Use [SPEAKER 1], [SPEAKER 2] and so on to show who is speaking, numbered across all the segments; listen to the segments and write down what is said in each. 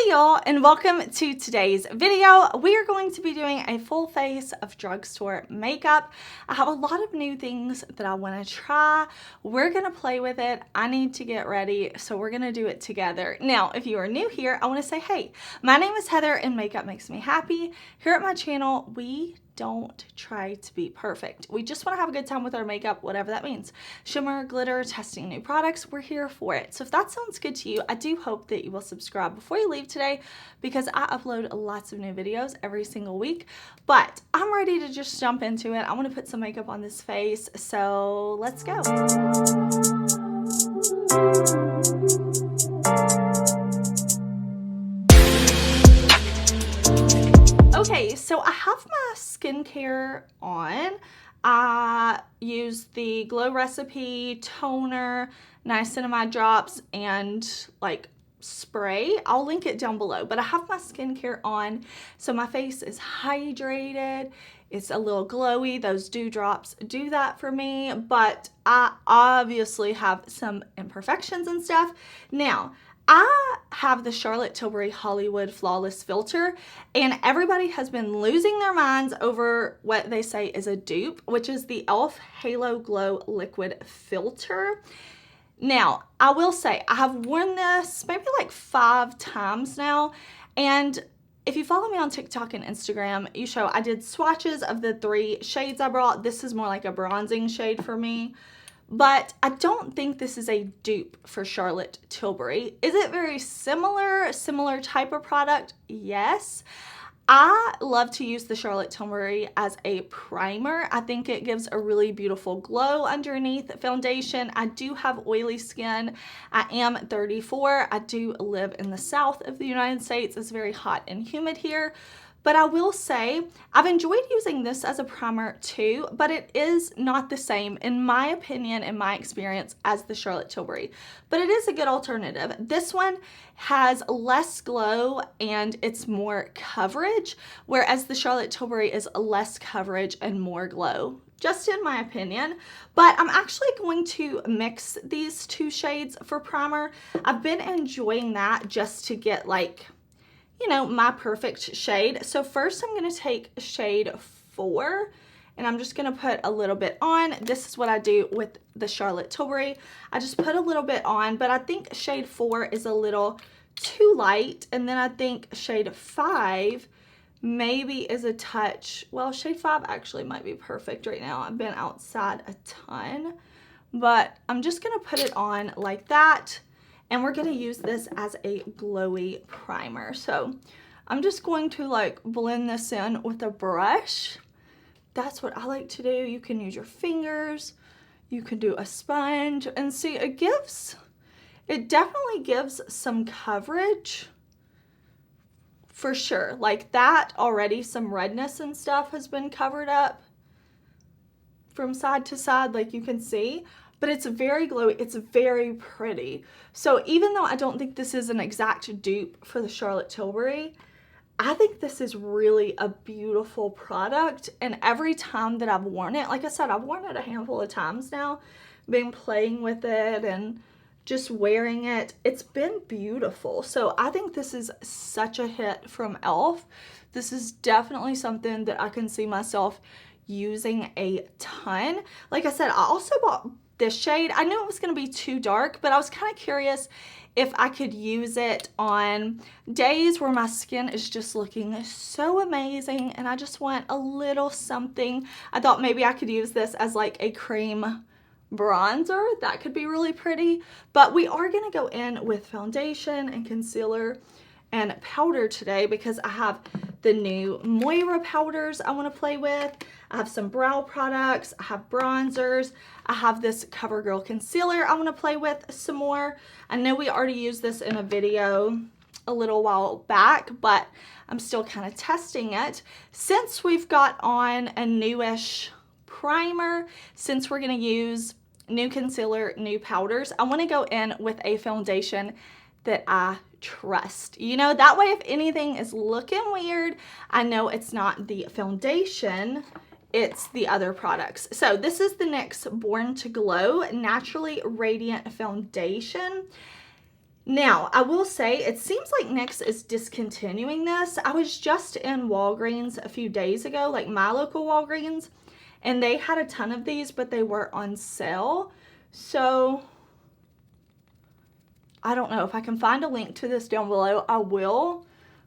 [SPEAKER 1] Hey y'all, and welcome to today's video. We are going to be doing a full face of drugstore makeup. I have a lot of new things that I want to try. We're going to play with it. I need to get ready, so we're going to do it together. Now, if you are new here, I want to say, hey, my name is Heather and makeup makes me happy. Here at my channel, we don't try to be perfect. We just want to have a good time with our makeup, whatever that means. Shimmer, glitter, testing new products, we're here for it. So if that sounds good to you, I do hope that you will subscribe before you leave today because I upload lots of new videos every single week. But I'm ready to just jump into it. I want to put some makeup on this face, so let's go. Okay, so I have my skincare on. I use the Glow Recipe toner, niacinamide drops, and like spray. I'll link it down below, but I have my skincare on, so my face is hydrated. It's a little glowy. Those dewdrops do that for me, but I obviously have some imperfections and stuff. Now, I have the Charlotte Tilbury Hollywood Flawless Filter, and everybody has been losing their minds over what they say is a dupe, which is the e.l.f. Halo Glow Liquid Filter. Now, I will say, I have worn this maybe like 5 times now, and if you follow me on TikTok and Instagram, I did swatches of the 3 shades I brought. This is more like a bronzing shade for me. But I don't think this is a dupe for Charlotte Tilbury. Is it very similar type of product? Yes. I love to use the Charlotte Tilbury as a primer. I think it gives a really beautiful glow underneath foundation. I do have oily skin. I am 34. I do live in the south of the United States. It's very hot and humid here. But I will say, I've enjoyed using this as a primer too, but it is not the same, in my opinion, in my experience, as the Charlotte Tilbury. But it is a good alternative. This one has less glow and it's more coverage, whereas the Charlotte Tilbury is less coverage and more glow, just in my opinion. But I'm actually going to mix these 2 shades for primer. I've been enjoying that just to get like, you know, my perfect shade. So first I'm going to take shade 4 and I'm just going to put a little bit on. This is what I do with the Charlotte Tilbury. I just put a little bit on, but I think shade 4 is a little too light. And then I think shade 5 maybe is a touch, well, shade 5 actually might be perfect right now. I've been outside a ton, but I'm just going to put it on like that. And we're going to use this as a glowy primer. So I'm just going to like blend this in with a brush. That's what I like to do. You can use your fingers. You can do a sponge. And see, it definitely gives some coverage for sure. Like that already, some redness and stuff has been covered up from side to side, like you can see. But it's very glowy, it's very pretty. So even though I don't think this is an exact dupe for the Charlotte Tilbury, I think this is really a beautiful product. And every time that I've worn it, like I said, I've worn it a handful of times now, been playing with it and just wearing it. It's been beautiful. So I think this is such a hit from e.l.f. This is definitely something that I can see myself using a ton. Like I said, I also bought this shade. I knew it was going to be too dark, but I was kind of curious if I could use it on days where my skin is just looking so amazing and I just want a little something. I thought maybe I could use this as like a cream bronzer. That could be really pretty. But we are going to go in with foundation and concealer and powder today because I have the new Moira powders I want to play with. I have some brow products. I have bronzers. I have this CoverGirl concealer I want to play with some more. I know we already used this in a video a little while back, but I'm still kind of testing it. Since we've got on a newish primer, since we're going to use new concealer, new powders, I want to go in with a foundation that I trust. You know, that way if anything is looking weird, I know it's not the foundation, it's the other products. So this is the NYX Born to Glow Naturally Radiant Foundation. Now, I will say, it seems like NYX is discontinuing this. I was just in Walgreens a few days ago, like my local Walgreens, and they had a ton of these, but they were on sale. So, I don't know. If I can find a link to this down below, I will.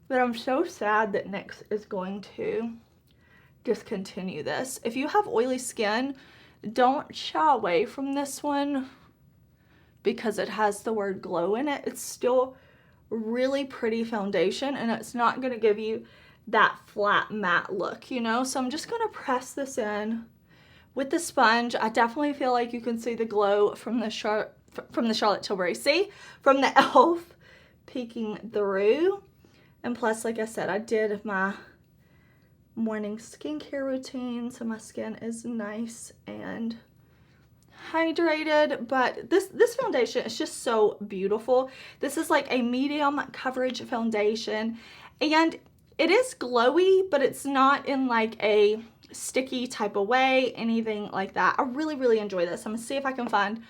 [SPEAKER 1] But I'm so sad that NYX is going to discontinue this. If you have oily skin, don't shy away from this one because it has the word glow in it. It's still really pretty foundation, and it's not going to give you that flat matte look, you know? So I'm just going to press this in with the sponge. I definitely feel like you can see the glow from the Charlotte Tilbury. See? From the e.l.f. peeking through. And plus, like I said, I did my morning skincare routine, so my skin is nice and hydrated. But this foundation is just so beautiful. This is like a medium coverage foundation, and it is glowy, but it's not in like a sticky type of way, anything like that. I really enjoy this. I'm gonna see if I can find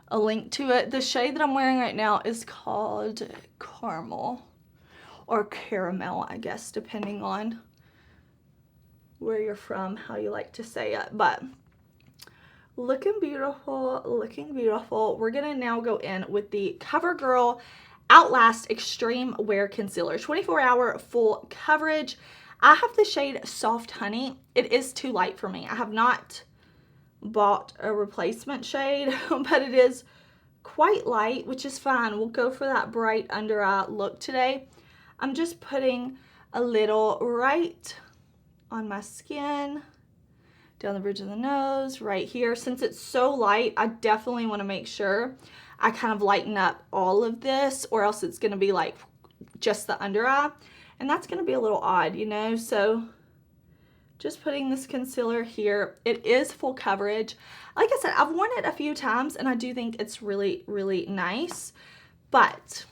[SPEAKER 1] a link to it. The shade that I'm wearing right now is called Caramel, or Caramel, I guess, depending on where you're from, how you like to say it. But looking beautiful, looking beautiful. We're gonna now go in with the CoverGirl Outlast Extreme Wear Concealer, 24-hour full coverage. I have the shade Soft Honey. It is too light for me. I have not bought a replacement shade, but it is quite light, which is fine. We'll go for that bright under eye look today. I'm just putting a little right on my skin, down the bridge of the nose, right here. Since it's so light, I definitely want to make sure I kind of lighten up all of this, or else it's going to be like just the under eye, and that's going to be a little odd, you know? So just putting this concealer here. It is full coverage. Like I said, I've worn it a few times, and I do think it's really nice, but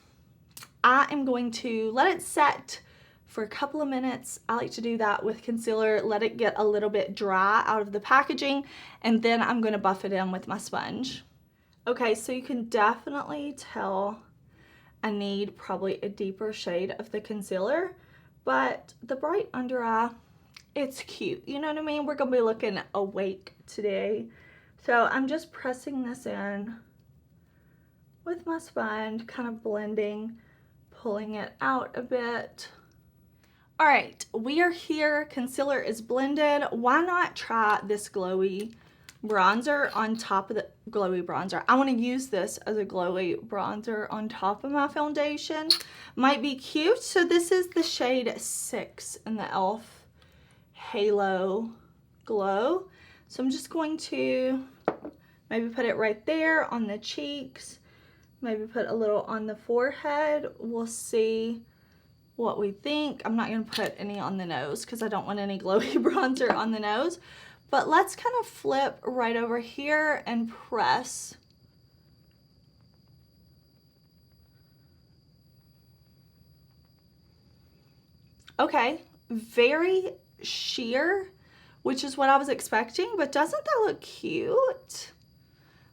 [SPEAKER 1] I am going to let it set for a couple of minutes. I like to do that with concealer, let it get a little bit dry out of the packaging, and then I'm going to buff it in with my sponge. Okay, so you can definitely tell I need probably a deeper shade of the concealer, but the bright under eye, it's cute. You know what I mean? We're going to be looking awake today. So I'm just pressing this in with my sponge, kind of blending, pulling it out a bit. All right, we are here. Concealer is blended. Why not try this glowy bronzer on top of the glowy bronzer? I want to use this as a glowy bronzer on top of my foundation. Might be cute. So this is the shade 6 in the e.l.f. Halo Glow. So I'm just going to maybe put it right there on the cheeks. Maybe put a little on the forehead. We'll see what we think. I'm not going to put any on the nose because I don't want any glowy bronzer on the nose. But let's kind of flip right over here and press. Okay, very sheer, which is what I was expecting, but doesn't that look cute?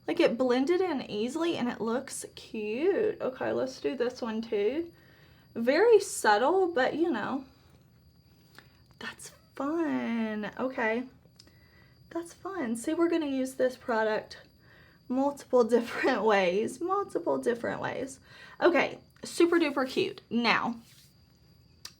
[SPEAKER 1] Like it blended in easily and it looks cute. Okay, let's do this one too. Very subtle, but you know, that's fun. Okay, that's fun. See, we're gonna use this product multiple different ways. Okay, super duper cute. Now,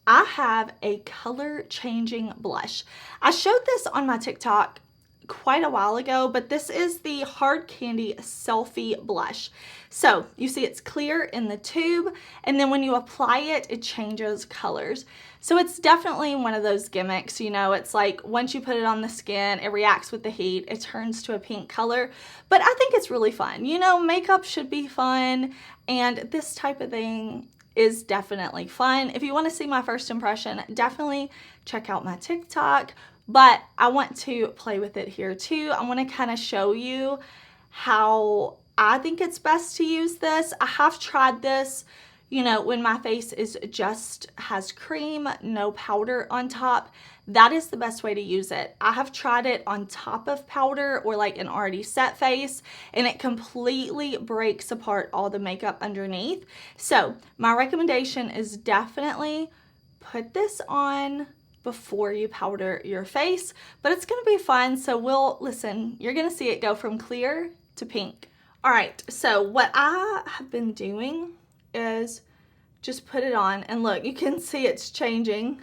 [SPEAKER 1] I have a color changing blush. I showed this on my TikTok quite a while ago, but this is the Hard Candy Selfie blush. So you see it's clear in the tube, and then when you apply it, it changes colors. So it's definitely one of those gimmicks, you know, it's like once you put it on the skin, it reacts with the heat, it turns to a pink color. But I think it's really fun. You know, makeup should be fun, and this type of thing is definitely fun. If you want to see my first impression, definitely check out my TikTok. But I want to play with it here too. I want to kind of show you how I think it's best to use this. I have tried this you know, when my face is just has cream, no powder on top, that is the best way to use it. I have tried it on top of powder or like an already set face, and it completely breaks apart all the makeup underneath. So my recommendation is definitely put this on before you powder your face, but it's gonna be fun. So listen, you're gonna see it go from clear to pink. All right, so what I have been doing is just put it on, and look, you can see it's changing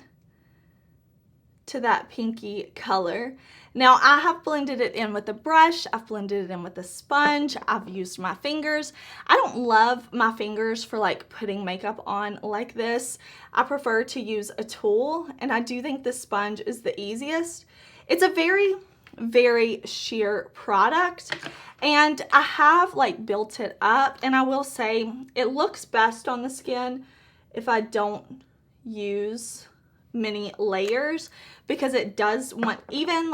[SPEAKER 1] to that pinky color. Now I have blended it in with a brush, I've blended it in with a sponge, I've used my fingers. I don't love my fingers for like putting makeup on like this. I prefer to use a tool, and I do think the sponge is the easiest. It's a very, very sheer product, and I have like built it up, and I will say it looks best on the skin if I don't use many layers, because it does want, even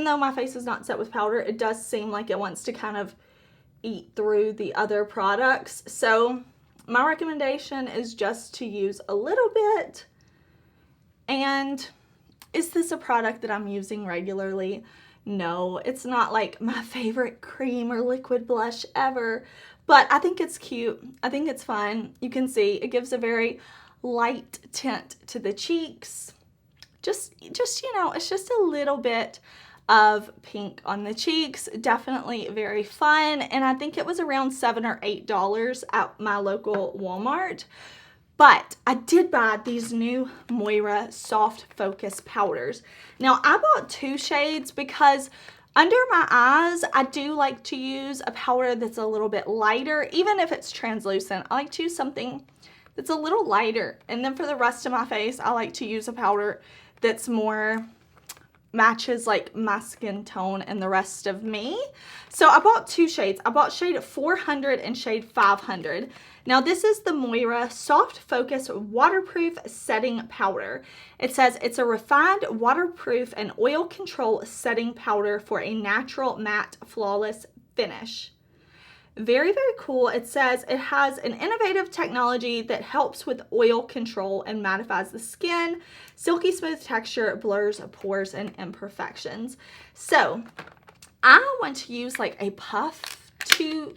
[SPEAKER 1] though my face is not set with powder, it does seem like it wants to kind of eat through the other products. So my recommendation is just to use a little bit. And is this a product that I'm using regularly? No, it's not like my favorite cream or liquid blush ever, but I think it's cute. I think it's fun. You can see it gives a very light tint to the cheeks. Just you know, it's just a little bit of pink on the cheeks. Definitely very fun, and I think it was around $7 or $8 at my local Walmart. But I did buy these new Moira Soft Focus powders. Now I bought 2 shades because under my eyes, I do like to use a powder that's a little bit lighter, even if it's translucent. I like to use something that's a little lighter. And then for the rest of my face, I like to use a powder that's more matches like my skin tone and the rest of me. So I bought 2 shades. I bought shade 400 and shade 500. Now this is the Moira Soft Focus Waterproof Setting Powder. It says it's a refined, waterproof, and oil control setting powder for a natural, matte, flawless finish. Very, very cool. It says it has an innovative technology that helps with oil control and mattifies the skin. Silky smooth texture, blurs pores and imperfections. So I want to use like a puff to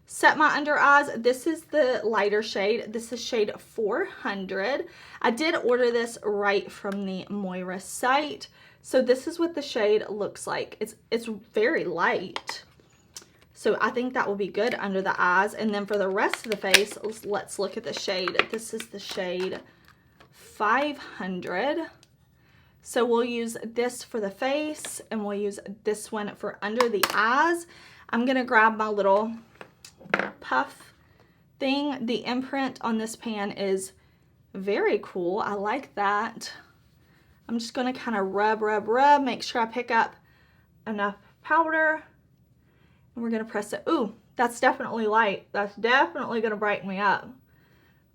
[SPEAKER 1] set my under eyes. This is the lighter shade. This is shade 400. I did order this right from the Moira site. So this is what the shade looks like. It's very light. So I think that will be good under the eyes. And then for the rest of the face, let's look at the shade. This is the shade 500. So we'll use this for the face, and we'll use this one for under the eyes. I'm gonna grab my little puff thing. The imprint on this pan is very cool. I like that. I'm just gonna kind of rub, make sure I pick up enough powder. And we're gonna press it. Ooh, that's definitely light. That's definitely gonna brighten me up.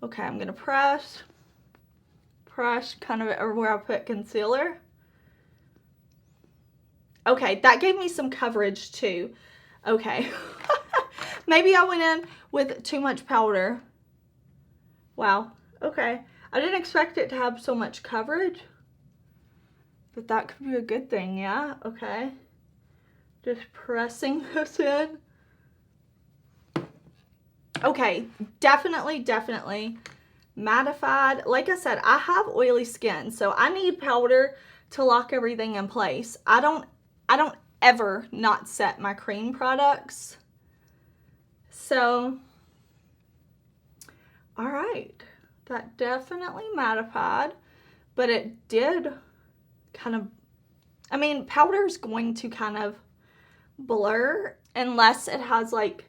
[SPEAKER 1] Okay, I'm gonna press kind of where I put concealer. Okay, that gave me some coverage too. Okay, maybe I went in with too much powder. Wow, okay. I didn't expect it to have so much coverage, but that could be a good thing, yeah, okay. Just pressing this in. Okay, definitely mattified. Like I said, I have oily skin, so I need powder to lock everything in place. I don't ever not set my cream products. So, all right, that definitely mattified, but it did kind of, I mean, powder is going to kind of blur unless it has like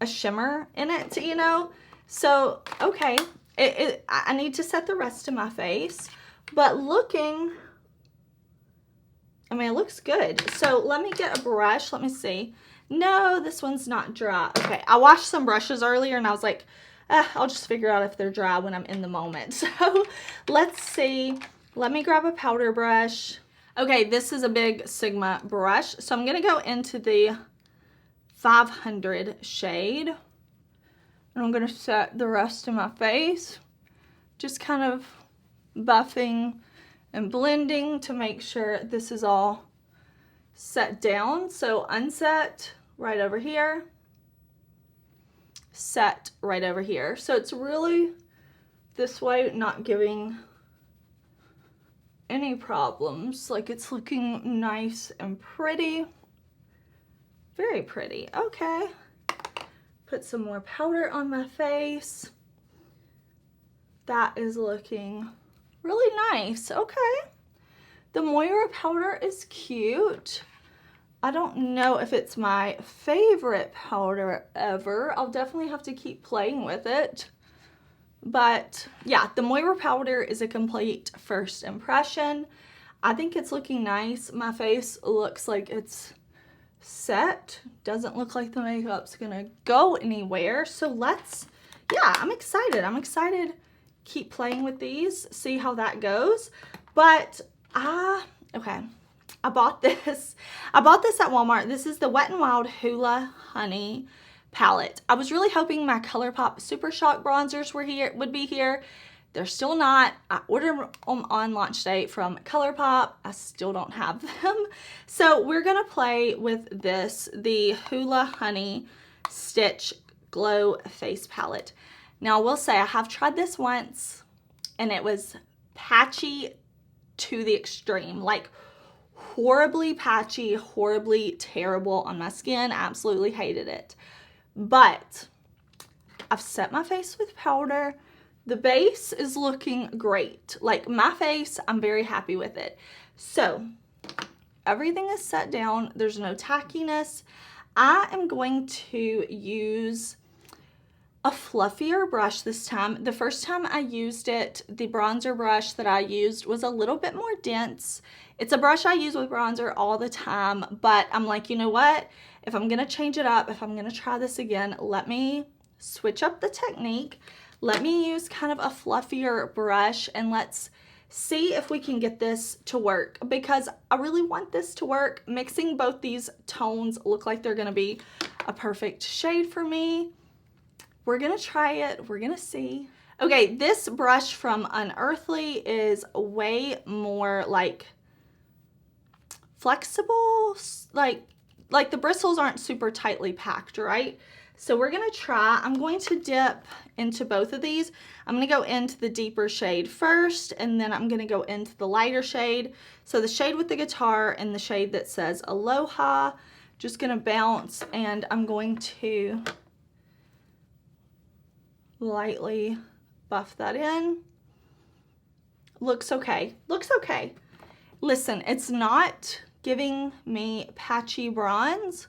[SPEAKER 1] a shimmer in it, you know. So okay, I need to set the rest of my face, but looking, I mean, it looks good. So let me get a brush. Let me see. No, this one's not dry. Okay, I washed some brushes earlier and I was like, I'll just figure out if they're dry when I'm in the moment. So let's see. Let me grab a powder brush. Okay, this is a big Sigma brush. So I'm gonna go into the 500 shade. And I'm going to set the rest of my face. Just kind of buffing and blending to make sure this is all set down. So unset right over here. Set right over here. So it's really this way, not giving any problems. Like it's looking nice and pretty. Very pretty. Okay. Put some more powder on my face. That is looking really nice. Okay. The Moira powder is cute. I don't know if it's my favorite powder ever. I'll definitely have to keep playing with it. But yeah, the Moira powder is a complete first impression. I think it's looking nice. My face looks like it's set. Doesn't look like the makeup's gonna go anywhere. So yeah, I'm excited. I'm excited. Keep playing with these, see how that goes. But okay, I bought this at Walmart. This is the Wet n Wild Hula Honey palette. I was really hoping my ColourPop Super Shock bronzers would be here. They're still not. I ordered them on launch day from ColourPop. I still don't have them. So we're gonna play with this, the Hula Honey Stitch Glow Face Palette. Now I will say I have tried this once and it was patchy to the extreme, like horribly patchy, horribly terrible on my skin. I absolutely hated it. But I've set my face with powder. The base is looking great. Like my face, I'm very happy with it. So everything is set down. There's no tackiness. I am going to use a fluffier brush this time. The first time I used it, the bronzer brush that I used was a little bit more dense. It's a brush I use with bronzer all the time, but I'm like, you know what? If I'm gonna change it up, if I'm gonna try this again, let me switch up the technique. Let me use kind of a fluffier brush and let's see if we can get this to work, because I really want this to work. Mixing both these tones look like they're gonna be a perfect shade for me. We're gonna try it, we're gonna see. Okay, this brush from Unearthly is way more like flexible, like the bristles aren't super tightly packed, right? So we're gonna try, I'm going to dip into both of these. I'm gonna go into the deeper shade first, and then I'm gonna go into the lighter shade. So the shade with the guitar and the shade that says Aloha, just gonna bounce, and I'm going to lightly buff that in. Looks okay, looks okay. Listen, it's not giving me patchy bronze.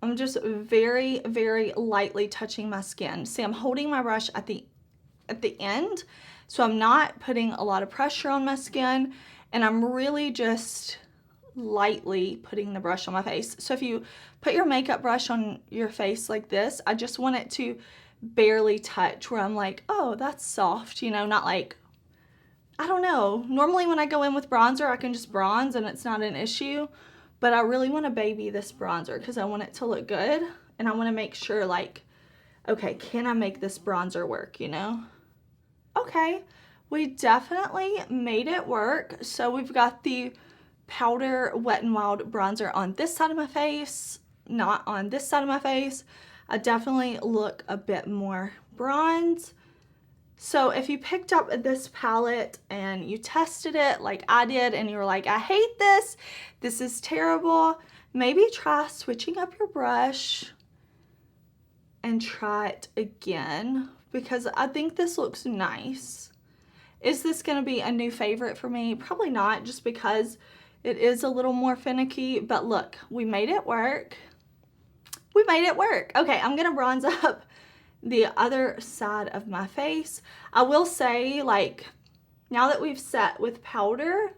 [SPEAKER 1] I'm just very, very lightly touching my skin. See, I'm holding my brush at the end, so I'm not putting a lot of pressure on my skin, and I'm really just lightly putting the brush on my face. So if you put your makeup brush on your face like this, I just want it to barely touch, where I'm like, oh, that's soft, you know, not like, I don't know. Normally when I go in with bronzer, I can just bronze and it's not an issue, but I really want to baby this bronzer because I want it to look good, and I want to make sure, like, okay, can I make this bronzer work, you know? Okay, we definitely made it work. So we've got the powder Wet n Wild bronzer on this side of my face, not on this side of my face. I definitely look a bit more bronze. So if you picked up this palette and you tested it like I did and you were like, I hate this, this is terrible, maybe try switching up your brush and try it again, because I think this looks nice. Is this gonna be a new favorite for me? Probably not, just because it is a little more finicky, but look, we made it work. We made it work. Okay, I'm gonna bronze up the other side of my face. I will say, like, now that we've set with powder,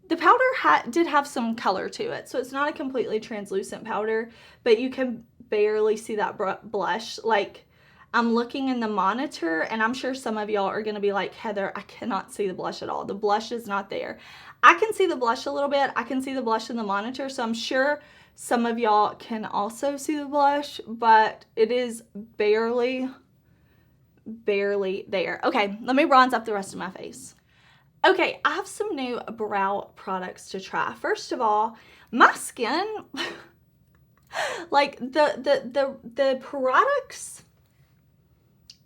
[SPEAKER 1] the powder did have some color to it, so it's not a completely translucent powder, but you can barely see that blush. Like, I'm looking in the monitor, and I'm sure some of y'all are gonna be like, Heather, I cannot see the blush at all. The blush is not there. I can see the blush a little bit. I can see the blush in the monitor, so I'm sure Some of y'all can also see the blush, but it is barely there. Okay, let me bronze up the rest of my face. Okay, I have some new brow products to try. First of all, my skin, like the products,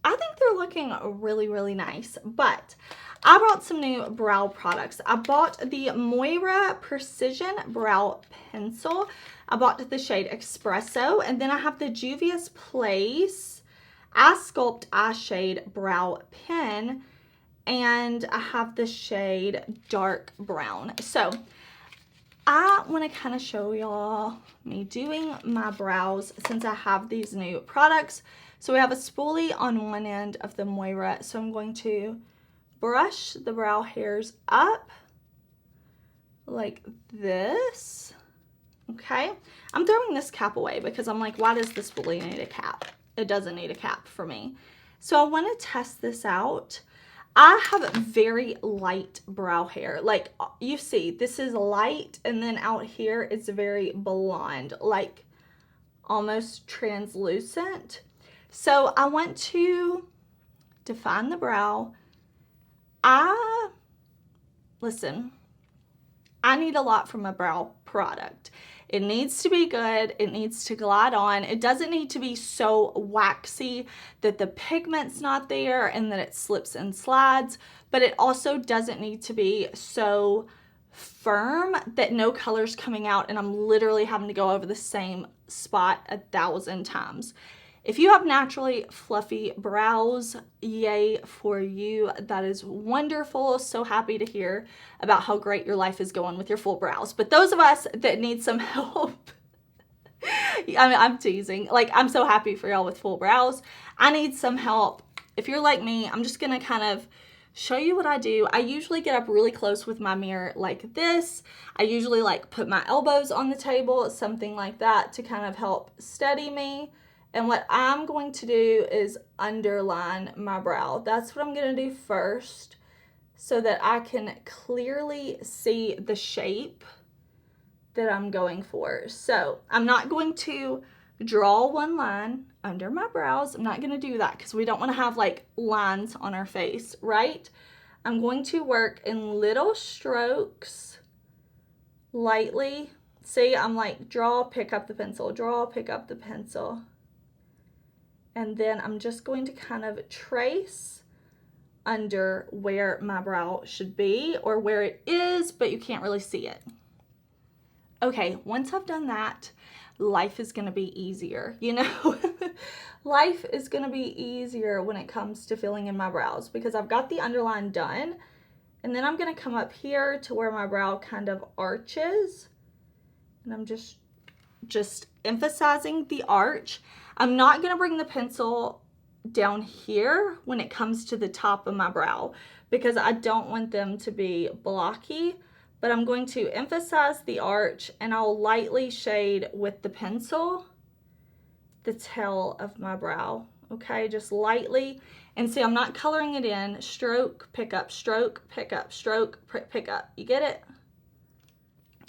[SPEAKER 1] I think they're looking really nice, but I brought some new brow products. I bought the Moira Precision Brow Pencil. I bought the shade Espresso, and then I have the JUVIA'S Place iSculpt Eye Shade Brow Pen, and I have the shade Dark Brown. So I want to kind of show y'all me doing my brows since I have these new products. So we have a spoolie on one end of the Moira, so I'm going to brush the brow hairs up like this. Okay, I'm throwing this cap away because I'm like, why does this spoolie need a cap? It doesn't need a cap for me. So I want to test this out. I have very light brow hair. Like you see, this is light, and then out here it's very blonde, like almost translucent. So I want to define the brow. Listen, I need a lot from a brow product. It needs to be good. It needs to glide on. It doesn't need to be so waxy that the pigment's not there and that it slips and slides, but it also doesn't need to be so firm that no color's coming out and I'm literally having to go over the same spot 1,000 times. If you have naturally fluffy brows, yay for you. That is wonderful. So happy to hear about how great your life is going with your full brows. But those of us that need some help, I mean, I'm teasing. Like, I'm so happy for y'all with full brows. I need some help. If you're like me, I'm just gonna kind of show you what I do. I usually get up really close with my mirror like this. I usually like put my elbows on the table, something like that, to kind of help steady me. And what I'm going to do is underline my brow. That's what I'm going to do first so that I can clearly see the shape that I'm going for. So I'm not going to draw one line under my brows. I'm not going to do that because we don't want to have like lines on our face, right? I'm going to work in little strokes, lightly. See, I'm like draw, pick up the pencil, draw, pick up the pencil. And then I'm just going to kind of trace under where my brow should be or where it is, but you can't really see it. Okay, once I've done that, life is going to be easier, you know? Life is going to be easier when it comes to filling in my brows because I've got the underline done. And then I'm going to come up here to where my brow kind of arches. And I'm just emphasizing the arch. I'm not going to bring the pencil down here when it comes to the top of my brow because I don't want them to be blocky, but I'm going to emphasize the arch and I'll lightly shade with the pencil the tail of my brow, okay, just lightly. And see, I'm not coloring it in. Stroke, pick up, stroke, pick up, stroke, pick up. You get it?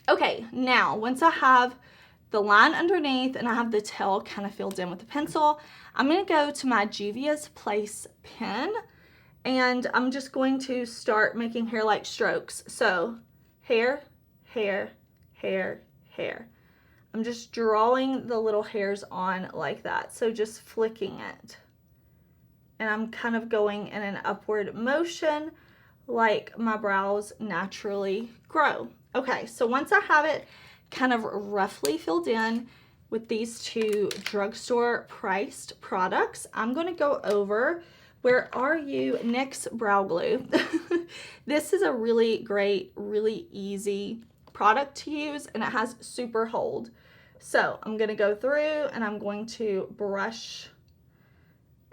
[SPEAKER 1] Okay, now once I have the line underneath and I have the tail kind of filled in with the pencil, I'm going to go to my JUVIA'S Place pen and I'm just going to start making hair-like strokes. So hair, hair, hair, hair. I'm just drawing the little hairs on like that. So just flicking it. And I'm kind of going in an upward motion like my brows naturally grow. Okay, so once I have it kind of roughly filled in with these two drugstore priced products, I'm going to go over, where are you, Nyx Brow Glue. This is a really great, really easy product to use and it has super hold. So I'm going to go through and I'm going to brush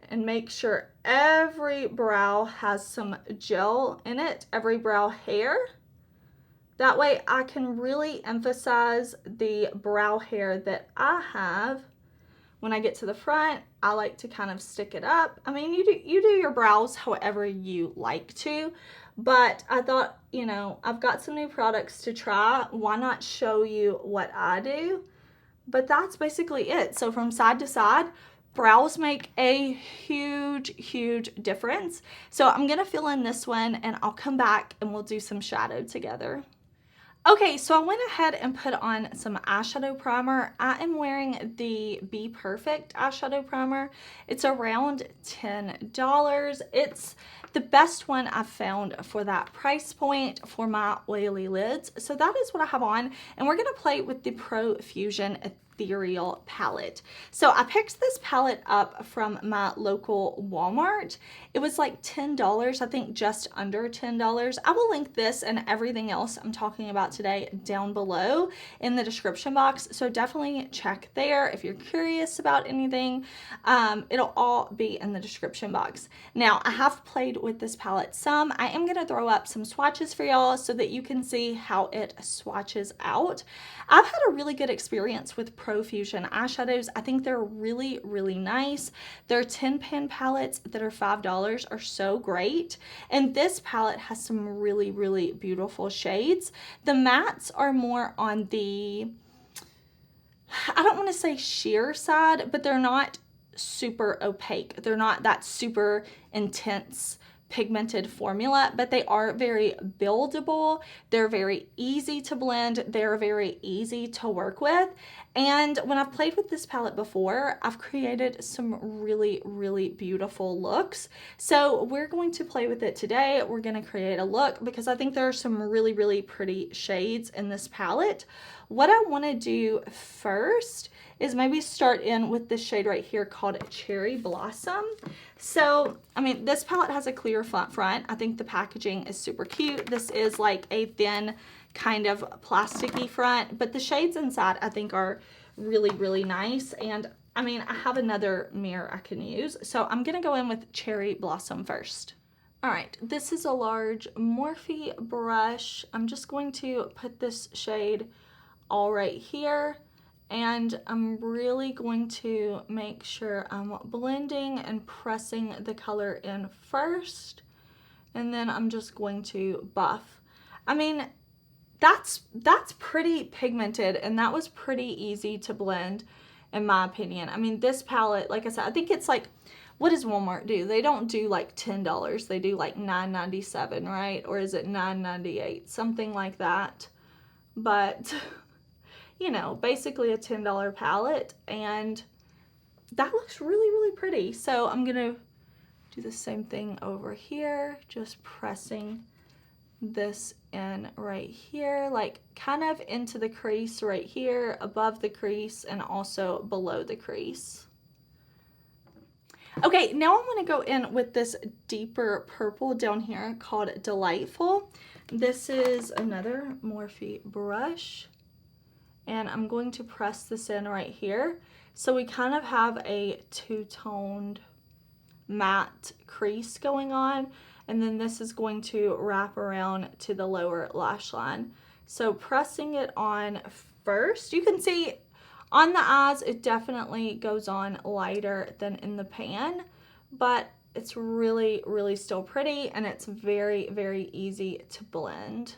[SPEAKER 1] and make sure every brow has some gel in it, every brow hair. That way I can really emphasize the brow hair that I have. When I get to the front, I like to kind of stick it up. I mean, you do your brows however you like to, but I thought, you know, I've got some new products to try. Why not show you what I do? but that's basically it. So from side to side, brows make a huge, huge difference. So I'm gonna fill in this one and I'll come back and we'll do some shadow together. Okay, so I went ahead and put on some eyeshadow primer. I am wearing the BPERFECT eyeshadow primer. It's around $10. It's the best one I've found for that price point for my oily lids. So that is what I have on, and we're gonna play with the Profusion Ethereal palette. So I picked this palette up from my local Walmart. It was like $10, I think just under $10. I will link this and everything else I'm talking about today down below in the description box. So definitely check there if you're curious about anything. It'll all be in the description box. Now, I have played with this palette some. I am gonna throw up some swatches for y'all so that you can see how it swatches out. I've had a really good experience with Profusion eyeshadows. I think they're really, really nice. Their 10-pan palettes that are $5 are so great. And this palette has some really, really beautiful shades. The mattes are more on the, I don't want to say sheer side, but they're not super opaque. They're not that super intense pigmented formula, but they are very buildable. They're very easy to blend. They're very easy to work with. And when I've played with this palette before, I've created some really, really beautiful looks. So we're going to play with it today. We're going to create a look because I think there are some really, really pretty shades in this palette. What I want to do first is maybe start in with this shade right here called Cherry Blossom. So, I mean, this palette has a clear front. I think the packaging is super cute. This is like a thin kind of plasticky front, but the shades inside I think are really, really nice. And I mean, I have another mirror I can use. So I'm gonna go in with Cherry Blossom first. All right, this is a large Morphe brush. I'm just going to put this shade all right here. And I'm really going to make sure I'm blending and pressing the color in first. And then I'm just going to buff. I mean, that's pretty pigmented and that was pretty easy to blend in my opinion. I mean, this palette, like I said, I think it's like, what does Walmart do? They don't do like $10. They do like $9.97, right? Or is it $9.98? Something like that. But you know, basically a $10 palette, and that looks really, really pretty. So I'm gonna do the same thing over here, just pressing this in right here, like kind of into the crease right here, above the crease, and also below the crease. Okay, now I'm gonna go in with this deeper purple down here called Delightful. This is another Morphe brush. And I'm going to press this in right here. So we kind of have a two-toned matte crease going on. And then this is going to wrap around to the lower lash line. So pressing it on first, you can see on the eyes, it definitely goes on lighter than in the pan. But it's really, really still pretty. And it's very, very easy to blend.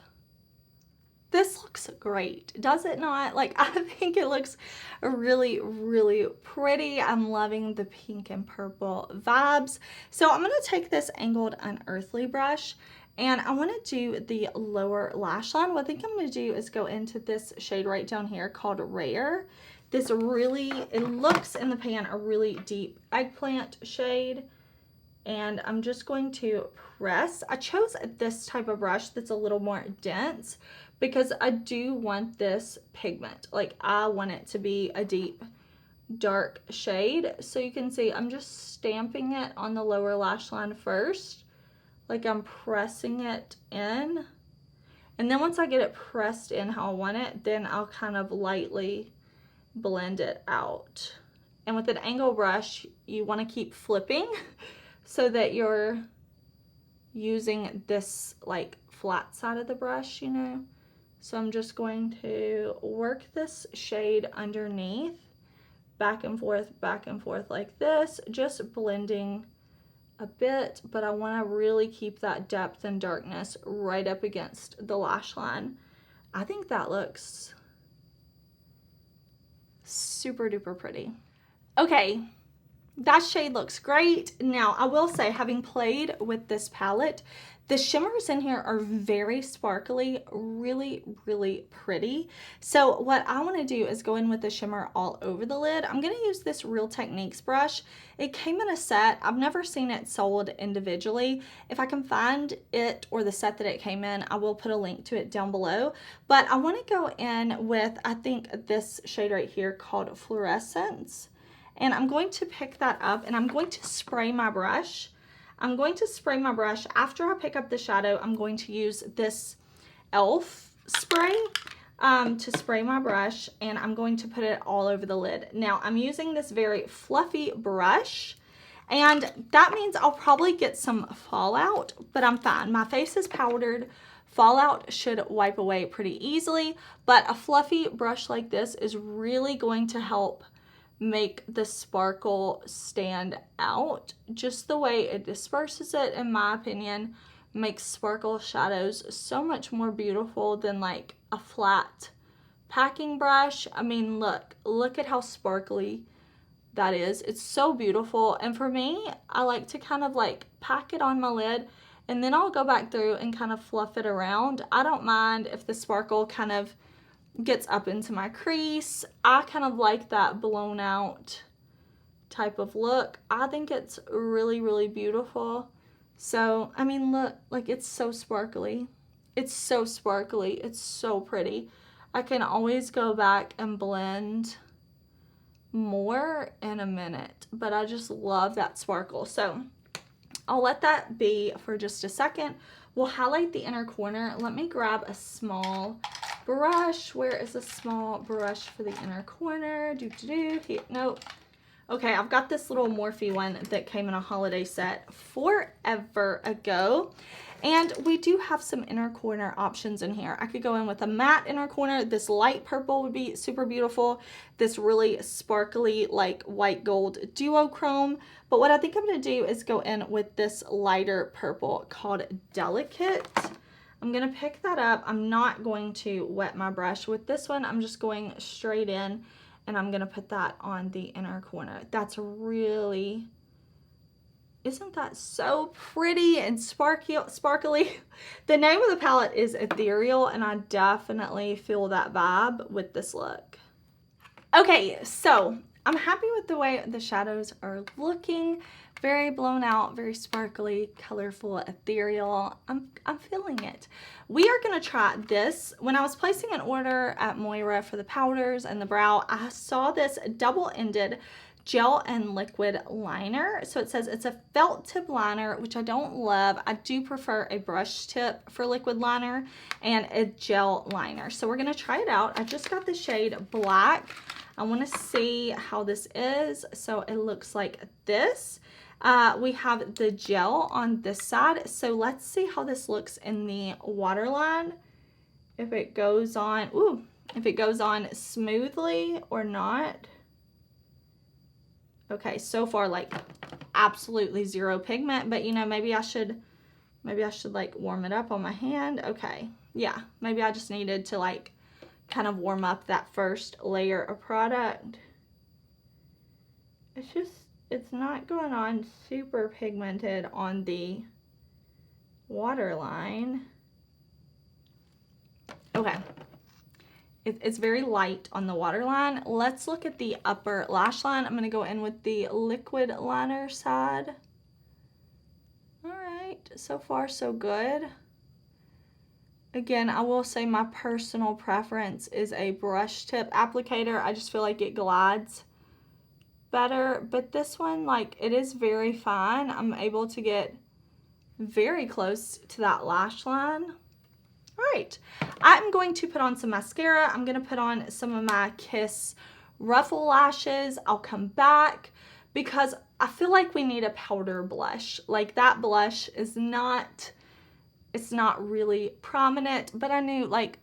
[SPEAKER 1] This looks great, does it not? Like, I think it looks really, really pretty. I'm loving the pink and purple vibes. So I'm gonna take this angled unearthly brush and I wanna do the lower lash line. What I think I'm gonna do is go into this shade right down here called Rare. This really, it looks in the pan a really deep eggplant shade. And I'm just going to press. I chose this type of brush that's a little more dense because I do want this pigment. Like, I want it to be a deep, dark shade. So you can see I'm just stamping it on the lower lash line first. Like, I'm pressing it in. And then once I get it pressed in how I want it, then I'll kind of lightly blend it out. And with an angle brush, you want to keep flipping so that you're using this like flat side of the brush, you know. So I'm just going to work this shade underneath, back and forth like this, just blending a bit, but I want to really keep that depth and darkness right up against the lash line. I think that looks Super duper pretty. Okay, that shade looks great. Now, I will say, having played with this palette, the shimmers in here are very sparkly, really, really pretty. So what I want to do is go in with the shimmer all over the lid. I'm going to use this Real Techniques brush. It came in a set. I've never seen it sold individually. If I can find it or the set that it came in, I will put a link to it down below. But I want to go in with, I think, this shade right here called Fluorescence. And I'm going to pick that up and I'm going to spray my brush. I'm going to spray my brush. After I pick up the shadow, I'm going to use this e.l.f. spray to spray my brush, and I'm going to put it all over the lid. Now, I'm using this very fluffy brush, and that means I'll probably get some fallout, but I'm fine. My face is powdered. Fallout should wipe away pretty easily, but a fluffy brush like this is really going to help make the sparkle stand out. Just the way it disperses it, in my opinion, makes sparkle shadows so much more beautiful than like a flat packing brush. I mean, look at how sparkly that is. It's so beautiful. And for me, I like to kind of like pack it on my lid, and then I'll go back through and kind of fluff it around. I don't mind if the sparkle kind of gets up into my crease. I kind of like that blown out type of look. I think it's really, really beautiful. So, I mean, look, like it's so sparkly. It's so sparkly. It's so pretty. I can always go back and blend more in a minute, but I just love that sparkle. So I'll let that be for just a second. We'll highlight the inner corner. Let me grab a small brush. Where is a small brush for the inner corner? Here, nope. Okay, I've got this little Morphe one that came in a holiday set forever ago. And we do have some inner corner options in here. I could go in with a matte inner corner. This light purple would be super beautiful. This really sparkly, like white gold duochrome. But what I think I'm gonna do is go in with this lighter purple called Delicate. I'm gonna pick that up. I'm not going to wet my brush with this one. I'm just going straight in, and I'm gonna put that on the inner corner. That's really, isn't that so pretty and sparkly? The name of the palette is Ethereal, and I definitely feel that vibe with this look. Okay, so I'm happy with the way the shadows are looking. Very blown out, very sparkly, colorful, ethereal. I'm feeling it. We are gonna try this. When I was placing an order at Moira for the powders and the brow, I saw this double-ended gel and liquid liner. So it says it's a felt tip liner, which I don't love. I do prefer a brush tip for liquid liner and a gel liner. So we're gonna try it out. I just got the shade Black. I wanna see how this is. So it looks like this. We have the gel on this side. So let's see how this looks in the waterline. If it goes on, if it goes on smoothly or not. Okay, so far like absolutely zero pigment, but you know, maybe I should like warm it up on my hand. Okay, yeah, maybe I just needed to like kind of warm up that first layer of product. It's not going on super pigmented on the waterline. Okay. It's very light on the waterline. Let's look at the upper lash line. I'm going to go in with the liquid liner side. All right, so far so good. Again, I will say my personal preference is a brush tip applicator. I just feel like it glides better, but this one, like, it is very fine. I'm able to get very close to that lash line. All right, I'm going to put on some mascara. I'm going to put on some of my Kiss Ruffle lashes. I'll come back because I feel like we need a powder blush. Like, that blush is not, it's not really prominent, but I knew, like,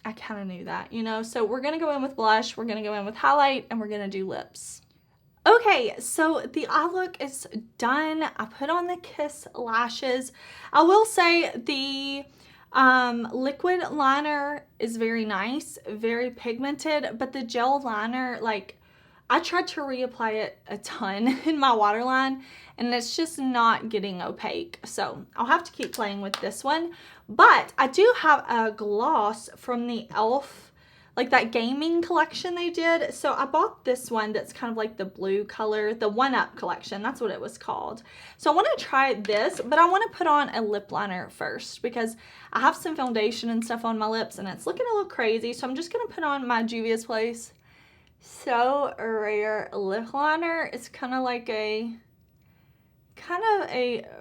[SPEAKER 1] I kind of knew that, you know? So we're going to go in with blush, we're going to go in with highlight, and we're going to do lips. Okay, so the eye look is done. I put on the Kiss lashes. I will say the Liquid liner is very nice, very pigmented, but the gel liner, like, I tried to reapply it a ton in my waterline and it's just not getting opaque. So I'll have to keep playing with this one. But I do have a gloss from the e.l.f., like that gaming collection they did. So I bought this one that's kind of like the blue color, the 1-Up collection. That's what it was called. So I want to try this, but I want to put on a lip liner first because I have some foundation and stuff on my lips and it's looking a little crazy. So I'm just going to put on my JUVIA'S So Rare lip liner. It's kind of like a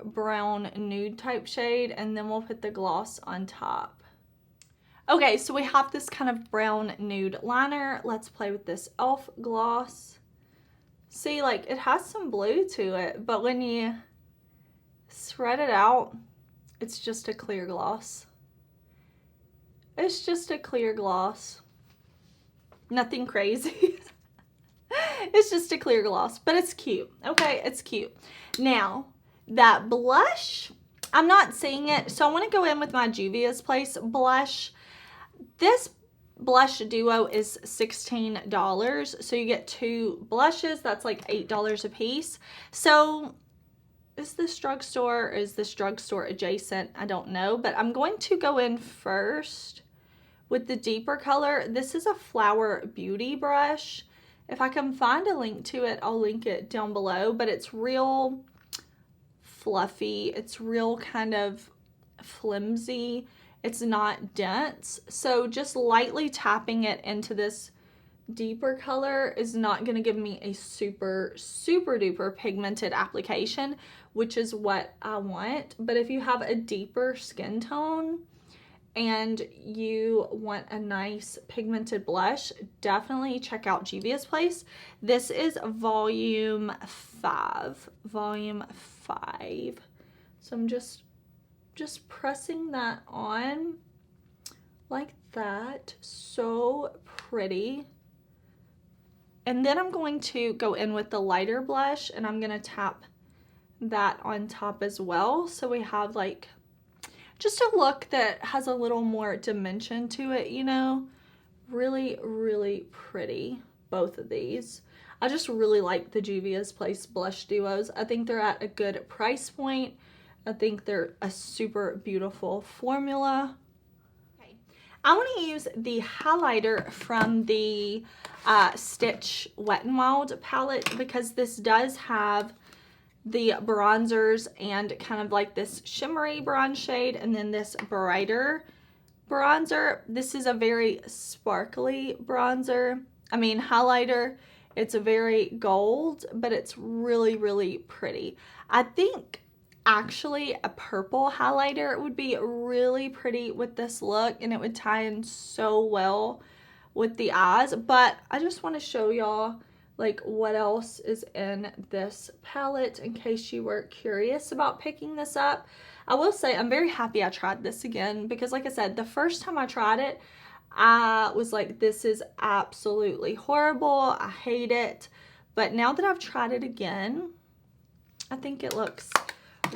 [SPEAKER 1] brown nude type shade, and then we'll put the gloss on top. Okay, so we have this kind of brown nude liner. Let's play with this e.l.f. gloss. See, like, it has some blue to it, but when you spread it out, it's just a clear gloss. It's just a clear gloss. Nothing crazy. It's just a clear gloss, but it's cute. Okay, it's cute. Now, that blush, I'm not seeing it, so I want to go in with my Juvia's Place blush. This blush duo is $16, so you get 2 blushes. That's like $8 a piece. So is this drugstore or is this drugstore adjacent? I don't know, but I'm going to go in first with the deeper color. This is a Flower Beauty brush. If I can find a link to it, I'll link it down below, but it's real fluffy. It's real kind of flimsy. It's not dense. So just lightly tapping it into this deeper color is not going to give me a super, super duper pigmented application, which is what I want. But if you have a deeper skin tone and you want a nice pigmented blush, definitely check out Juvia's Place. This is volume 5. Volume 5. So I'm just pressing that on like that. So pretty. And then I'm going to go in with the lighter blush and I'm going to tap that on top as well. So we have like just a look that has a little more dimension to it, you know. Really, really pretty, both of these. I just really like the Juvia's Place blush duos. I think they're at a good price point. I think they're a super beautiful formula. Okay, I want to use the highlighter from the Stitch Wet n Wild palette because this does have the bronzers and kind of like this shimmery bronze shade and then this brighter bronzer. This is a very sparkly bronzer. I mean highlighter. It's a very gold, but it's really, really pretty. I think actually a purple highlighter would be really pretty with this look and it would tie in so well with the eyes. But I just want to show y'all like what else is in this palette in case you were curious about picking this up. I will say I'm very happy I tried this again because like I said, the first time I tried it, I was like, this is absolutely horrible. I hate it. But now that I've tried it again, I think it looks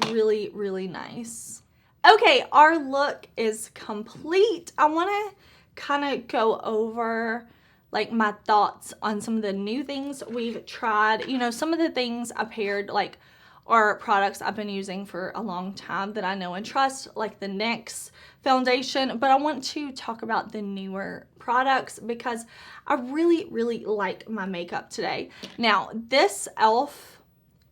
[SPEAKER 1] really, really nice. Okay, our look is complete. I want to kind of go over like my thoughts on some of the new things we've tried. You know, some of the things I paired like are products I've been using for a long time that I know and trust, like the NYX foundation, but I want to talk about the newer products because I really, really like my makeup today. Now, this e.l.f.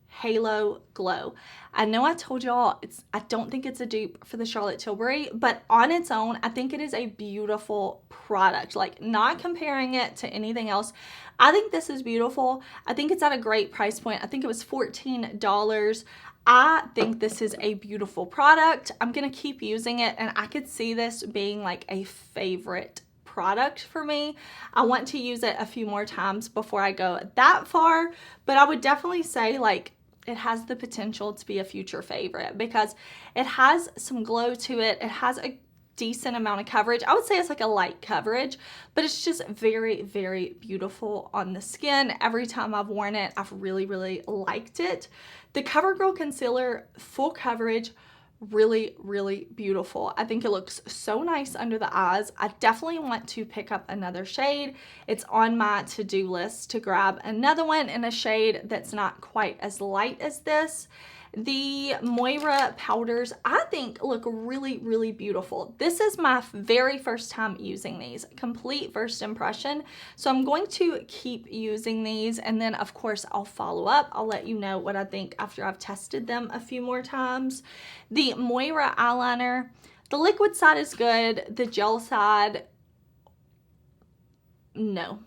[SPEAKER 1] Halo Glow. I know I told y'all I don't think it's a dupe for the Charlotte Tilbury, but on its own, I think it is a beautiful product. Like, not comparing it to anything else, I think this is beautiful. I think it's at a great price point. I think it was $14. I think this is a beautiful product. I'm gonna keep using it, and I could see this being like a favorite product for me. I want to use it a few more times before I go that far, but I would definitely say like it has the potential to be a future favorite because it has some glow to it. It has a decent amount of coverage. I would say it's like a light coverage, but it's just very, very beautiful on the skin. Every time I've worn it, I've really, really liked it. The CoverGirl concealer, full coverage, really, really beautiful. I think it looks so nice under the eyes. I definitely want to pick up another shade. It's on my to-do list to grab another one in a shade that's not quite as light as this. The Moira powders, I think, look really, really beautiful. This is my very first time using these, complete first impression. So I'm going to keep using these, and then of course I'll follow up. I'll let you know what I think after I've tested them a few more times. The Moira eyeliner, the liquid side is good. The gel side, no.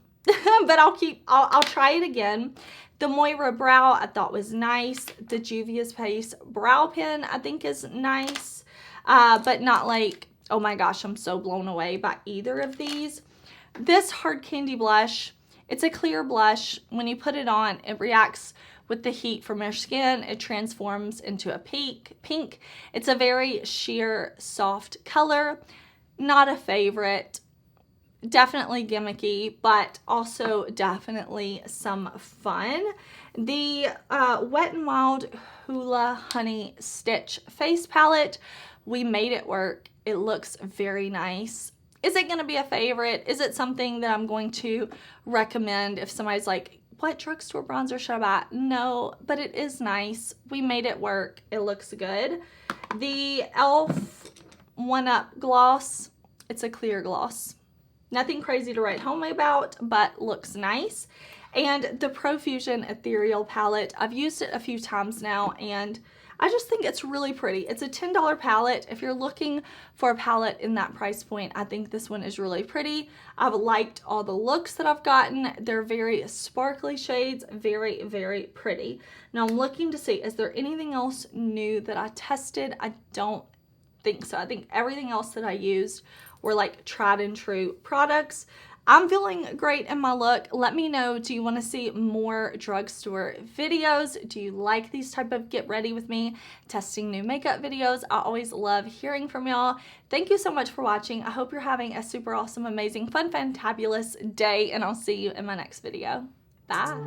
[SPEAKER 1] But I'll try it again. The Moira brow I thought was nice. The JUVIA'S Pace brow pen I think is nice, but not like, oh my gosh, I'm so blown away by either of these. This hard candy blush, it's a clear blush. When you put it on, it reacts with the heat from your skin. It transforms into a pink. It's a very sheer, soft color. Not a favorite. Definitely gimmicky, but also definitely some fun. The Wet n Wild Hula Honey Stitch face palette, we made it work. It looks very nice. Is it going to be a favorite? Is it something that I'm going to recommend if somebody's like, what drugstore bronzer should I buy? No, but it is nice. We made it work. It looks good. The e.l.f. 1-Up gloss, it's a clear gloss. Nothing crazy to write home about, but looks nice. And the Profusion Ethereal palette, I've used it a few times now, and I just think it's really pretty. It's a $10 palette. If you're looking for a palette in that price point, I think this one is really pretty. I've liked all the looks that I've gotten. They're very sparkly shades, very, very pretty. Now I'm looking to see, is there anything else new that I tested? I don't think so. I think everything else that I used were like tried and true products. I'm feeling great in my look. Let me know, do you want to see more drugstore videos? Do you like these type of get ready with me, testing new makeup videos? I always love hearing from y'all. Thank you so much for watching. I hope you're having a super awesome, amazing, fun, fantabulous day, and I'll see you in my next video. Bye.